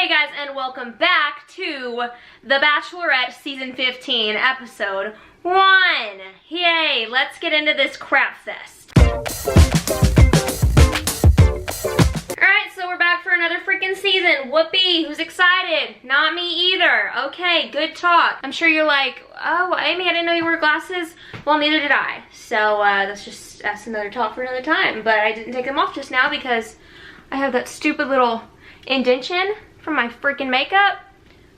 Hey guys, and welcome back to The Bachelorette Season 15, Episode 1. Yay, let's get into this crap fest. Alright, so we're back for another freaking season. Whoopee, who's excited? Not me either. Okay, good talk. I'm sure you're like, oh, Amy, I didn't know you wore glasses. Well, neither did I. So that's another talk for another time. But I didn't take them off just now because I have that stupid little indentation from my freaking makeup.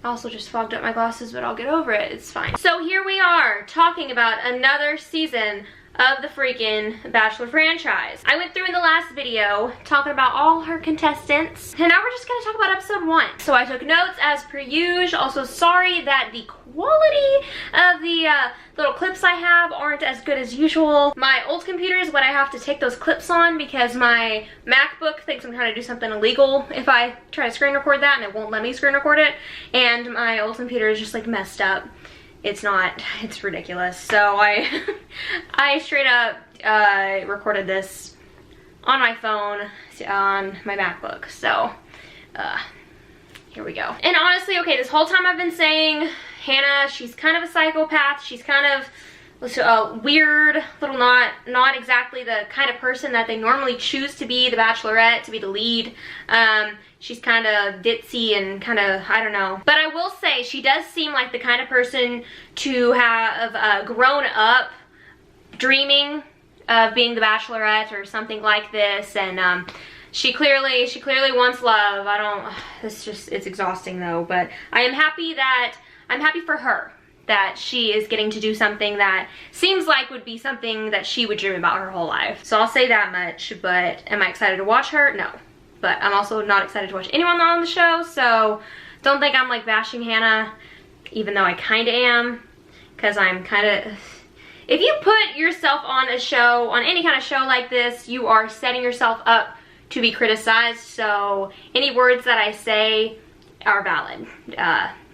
I also just fogged up my glasses, but I'll get over it. It's fine. So here we are talking about another season of the freaking Bachelor franchise. I went through in the last video talking about all her contestants, and now we're just gonna talk about episode 1. So I took notes as per usual. Also sorry that the quality of the little clips I have aren't as good as usual. My old computer is what I have to take those clips on because my MacBook thinks I'm trying to do something illegal if I try to screen record that, and it won't let me screen record it. And my old computer is just like messed up. It's not, it's ridiculous. So I straight up recorded this on my phone on my MacBook. So here we go. And honestly, okay, this whole time I've been saying Hannah, she's kind of a psychopath. She's kind of weird, little not exactly the kind of person that they normally choose to be the Bachelorette, to be the lead. She's kind of ditzy and kind of, I don't know. But I will say, she does seem like the kind of person to have grown up dreaming of being the Bachelorette or something like this. And she clearly wants love. It's exhausting though. But I'm happy for her that she is getting to do something that seems like would be something that she would dream about her whole life. So I'll say that much. But am I excited to watch her? No. But I'm also not excited to watch anyone on the show, so don't think I'm like bashing Hannah, even though I kind of am, because I'm kind of... If you put yourself on a show, on any kind of show like this, you are setting yourself up to be criticized, so any words that I say are valid.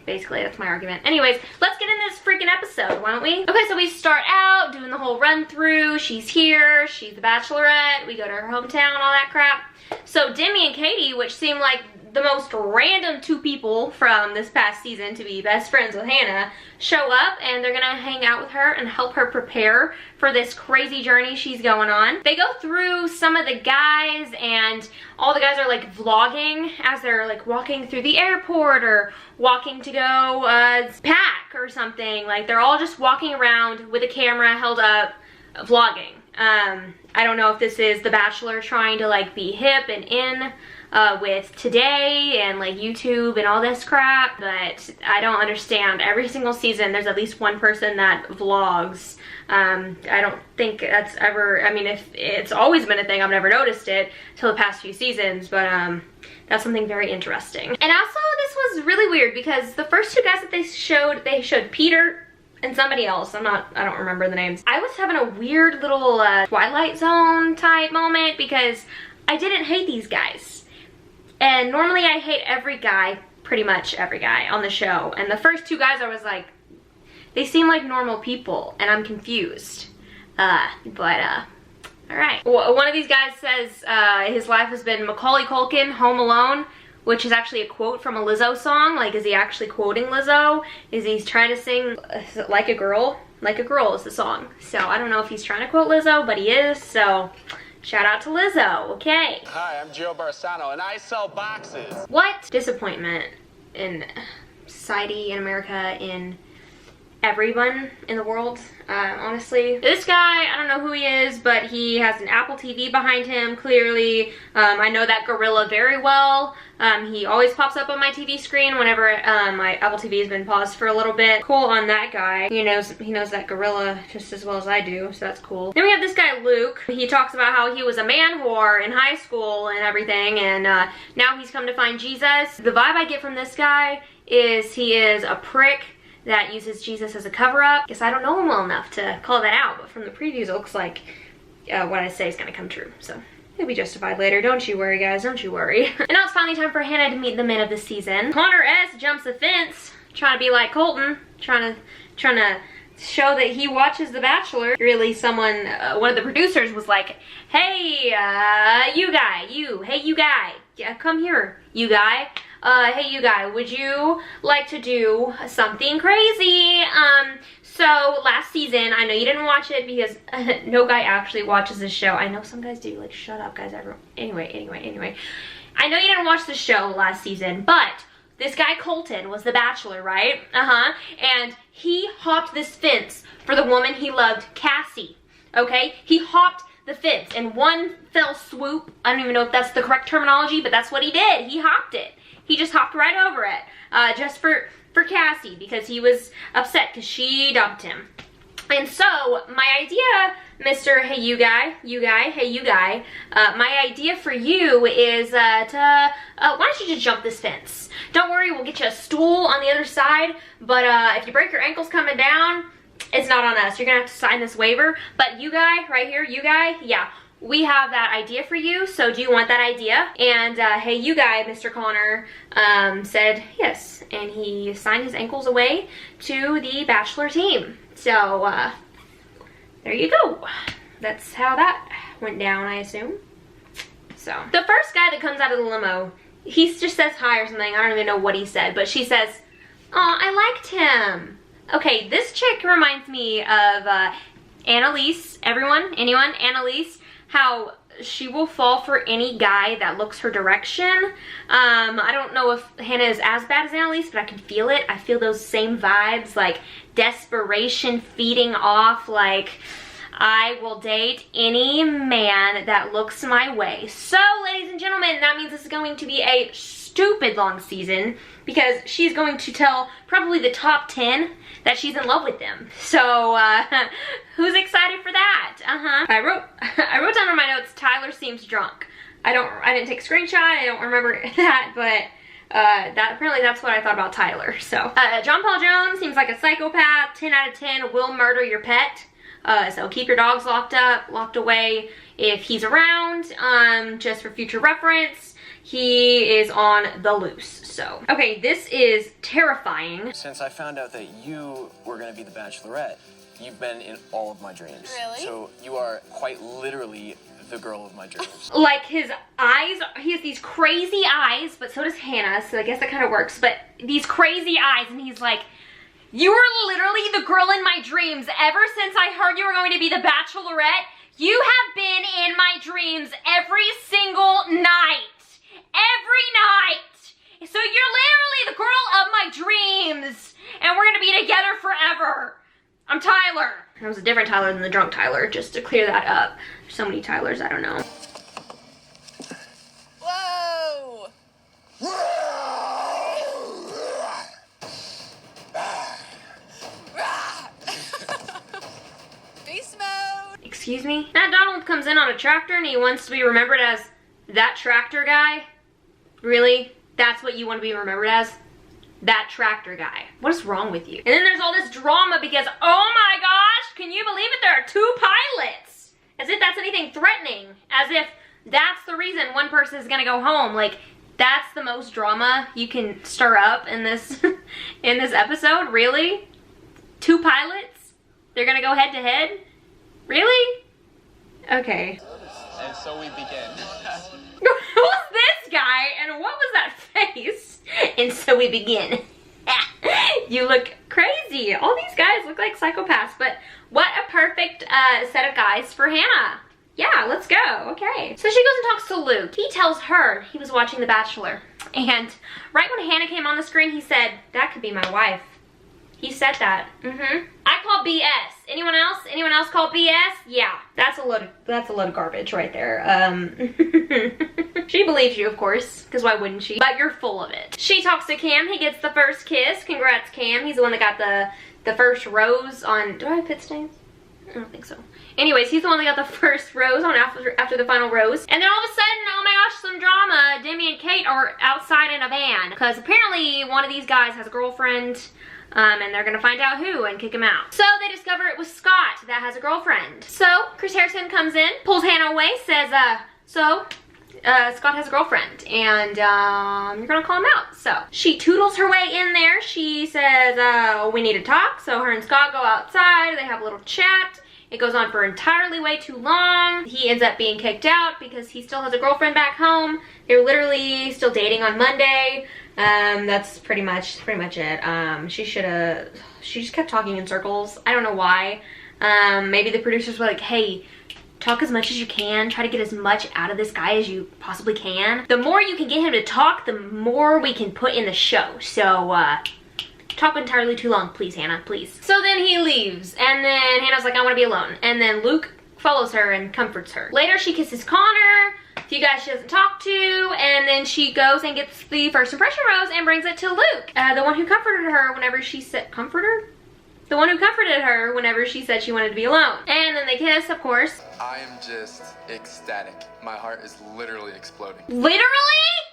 Basically, that's my argument. Anyways, let's get into this freaking episode, why don't we? Okay, so we start out doing the whole run through. She's here, she's the Bachelorette, we go to her hometown, all that crap. So Demi and Katie, which seem like the most random two people from this past season to be best friends with Hannah, show up and they're gonna hang out with her and help her prepare for this crazy journey she's going on. They go through some of the guys, and all the guys are like vlogging as they're like walking through the airport or walking to go pack or something. Like they're all just walking around with a camera held up vlogging. I don't know if this is The Bachelor trying to like be hip and in with today and like YouTube and all this crap, but I don't understand. Every single season there's at least one person that vlogs. I don't think that's ever, I mean, if it's always been a thing, I've never noticed it till the past few seasons, but that's something very interesting. And also this was really weird because the first two guys that they showed Peter and somebody else, I don't remember the names. I was having a weird little Twilight Zone type moment because I didn't hate these guys. And normally I hate every guy, pretty much every guy on the show. And the first two guys I was like, they seem like normal people and I'm confused. Alright. One of these guys says his life has been Macaulay Culkin, Home Alone, which is actually a quote from a Lizzo song. Like, is he actually quoting Lizzo? Is he trying to sing Like a Girl? Like a Girl is the song. So I don't know if he's trying to quote Lizzo, but he is. So shout out to Lizzo, okay. Hi, I'm Joe Barsano and I sell boxes. What disappointment in society, in America, in everyone in the world, honestly. This guy, I don't know who he is, but he has an Apple TV behind him, clearly. I know that gorilla very well. He always pops up on my TV screen whenever my Apple TV has been paused for a little bit. Cool on that guy. He knows that gorilla just as well as I do, so that's cool. Then we have this guy, Luke. He talks about how he was a man whore in high school and everything, and now he's come to find Jesus. The vibe I get from this guy is he is a prick that uses Jesus as a cover-up. Guess I don't know him well enough to call that out, but from the previews it looks like what I say is gonna come true, so it'll be justified later. Don't you worry, guys, don't you worry. And now it's finally time for Hannah to meet the men of the season. Connor S jumps the fence, trying to be like Colton, trying to show that he watches The Bachelor. Really, someone, one of the producers was like, hey, you guy, hey, you guy, yeah, come here, you guy. hey you guys, would you like to do something crazy? So last season, I know you didn't watch it because no guy actually watches this show. I know some guys do, like shut up guys. Anyway. I know you didn't watch the show last season, but this guy Colton was the Bachelor, right? And he hopped this fence for the woman he loved, Cassie, okay? He hopped the fence in one fell swoop. I don't even know if that's the correct terminology, but that's what he did. He hopped it. He just hopped right over it, just for Cassie, because he was upset because she dumped him. And so my idea, Mr. Hey you guy, my idea for you is why don't you just jump this fence? Don't worry, we'll get you a stool on the other side, but if you break your ankles coming down, it's not on us. You're gonna have to sign this waiver. But you guy, right here, you guy, yeah, we have that idea for you, so do you want that idea? And hey you guy, Mr. Connor, said yes, and he signed his ankles away to the Bachelor team. So there you go. That's how that went down, I assume. So the first guy that comes out of the limo, he just says hi or something. I don't even know what he said, but she says, "Oh, I liked him." Okay, this chick reminds me of Annalise. Anyone? Annalise. How she will fall for any guy that looks her direction. I don't know if Hannah is as bad as Annalise, but I can feel it. I feel those same vibes, like desperation feeding off, like I will date any man that looks my way. So, ladies and gentlemen, that means this is going to be a stupid long season because she's going to tell probably the top 10 that she's in love with them. So, who's excited for that? I wrote down on my notes, Tyler seems drunk. I didn't take a screenshot, I don't remember that, but apparently that's what I thought about Tyler. So, John Paul Jones seems like a psychopath, 10 out of 10, will murder your pet. So keep your dogs locked away if he's around, just for future reference. He is on the loose, so. Okay, this is terrifying. Since I found out that you were gonna be the Bachelorette, you've been in all of my dreams. Really? So you are quite literally the girl of my dreams. Like his eyes, he has these crazy eyes, but so does Hannah, so I guess that kind of works, but these crazy eyes, and he's like, "You were literally the girl in my dreams. Ever since I heard you were going to be the Bachelorette, you have been in my dreams every single night. Every night. So you're literally the girl of my dreams. And we're going to be together forever. I'm Tyler." That was a different Tyler than the drunk Tyler, just to clear that up. There's so many Tylers, I don't know. Whoa! Beast mode! Excuse me? Matt Donald comes in on a tractor and he wants to be remembered as that tractor guy? Really? That's what you want to be remembered as? That tractor guy. What is wrong with you? And then there's all this drama because, oh my gosh, can you believe it? There are 2 pilots. As if that's anything threatening. As if that's the reason one person is gonna go home. Like, that's the most drama you can stir up in this in this episode? Really? 2 pilots? They're gonna go head to head? Really? Okay. And so we begin. Who's this guy and what was that face? And so we begin. You look crazy. All these guys look like psychopaths, but what a perfect set of guys for Hannah. Yeah, let's go. Okay. So she goes and talks to Luke. He tells her he was watching The Bachelor. And right when Hannah came on the screen, he said, "That could be my wife." He said that. I call BS. Anyone else? Anyone else call BS? Yeah, that's a load of garbage right there. She believes you, of course, because why wouldn't she? But you're full of it. She talks to Cam. He gets the first kiss. Congrats, Cam. He's the one that got the first rose on. Do I have pit stains? I don't think so. Anyways, he's the one that got the first rose on after the final rose. And then all of a sudden, oh my gosh, some drama. Demi and Kate are outside in a van because apparently one of these guys has a girlfriend. And they're gonna find out who and kick him out. So they discover it was Scott that has a girlfriend. So Chris Harrison comes in, pulls Hannah away, says, Scott has a girlfriend and you're gonna call him out. So she toodles her way in there. She says, we need to talk. So her and Scott go outside, they have a little chat, It goes on for entirely way too long. He ends up being kicked out because he still has a girlfriend back home. They're literally still dating on Monday. That's pretty much it. She just kept talking in circles. I don't know why. Maybe the producers were like, hey, talk as much as you can. Try to get as much out of this guy as you possibly can. The more you can get him to talk, the more we can put in the show. So, talk entirely too long, please, Hannah, please. So then he leaves, and then Hannah's like, I want to be alone. And then Luke follows her and comforts her. Later, she kisses Connor, a few guys she doesn't talk to, and then she goes and gets the first impression rose and brings it to Luke, the one who comforted her whenever she said, the one who comforted her whenever she said she wanted to be alone. And then they kiss, of course. I am just ecstatic. My heart is literally exploding. Literally?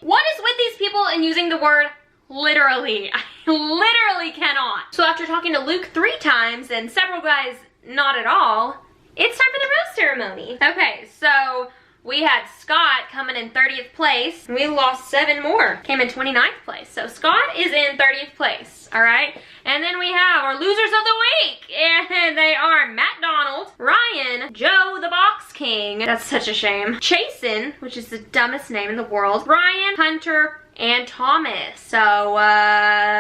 What is with these people and using the word literally? I literally cannot. So after talking to Luke 3 times and several guys not at all, it's time for the rose ceremony. Okay, so we had Scott coming in 30th place. We lost 7 more. Came in 29th place. So Scott is in 30th place, all right? And then we have our losers of the week. And they are Matt Donald, Ryan, Joe the Box King. That's such a shame. Chasen, which is the dumbest name in the world. Ryan, Hunter, and Thomas. So,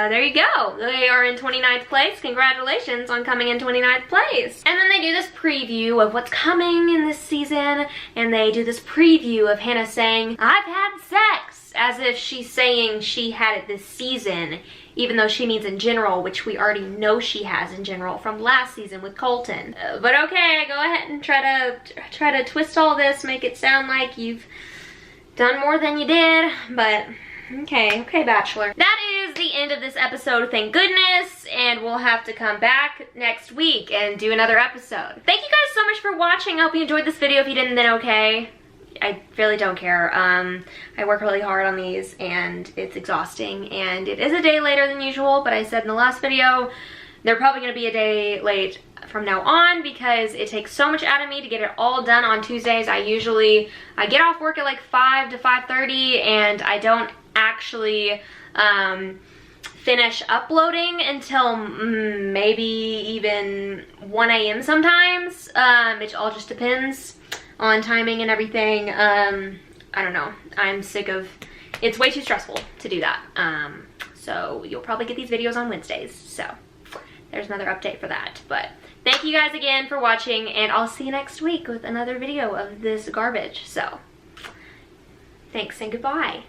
there you go. They are in 29th place. Congratulations on coming in 29th place. And then they do this preview of what's coming in this season, and they do this preview of Hannah saying, I've had sex, as if she's saying she had it this season, even though she means in general, which we already know she has in general from last season with Colton. But okay, go ahead and try to twist all this, make it sound like you've done more than you did, but okay, Bachelor. That is the end of this episode, thank goodness, and we'll have to come back next week and do another episode. Thank you guys so much for watching. I hope you enjoyed this video. If you didn't, then okay. I really don't care. I work really hard on these, and it's exhausting, and it is a day later than usual, but I said in the last video, they're probably gonna be a day late from now on because it takes so much out of me to get it all done on Tuesdays. I get off work at like 5 to 5:30, and I don't actually finish uploading until maybe even 1 a.m. sometimes. It all just depends on timing and everything. I don't know. I'm sick of, it's way too stressful to do that. So you'll probably get these videos on Wednesdays. So there's another update for that. But thank you guys again for watching, and I'll see you next week with another video of this garbage. So thanks and goodbye.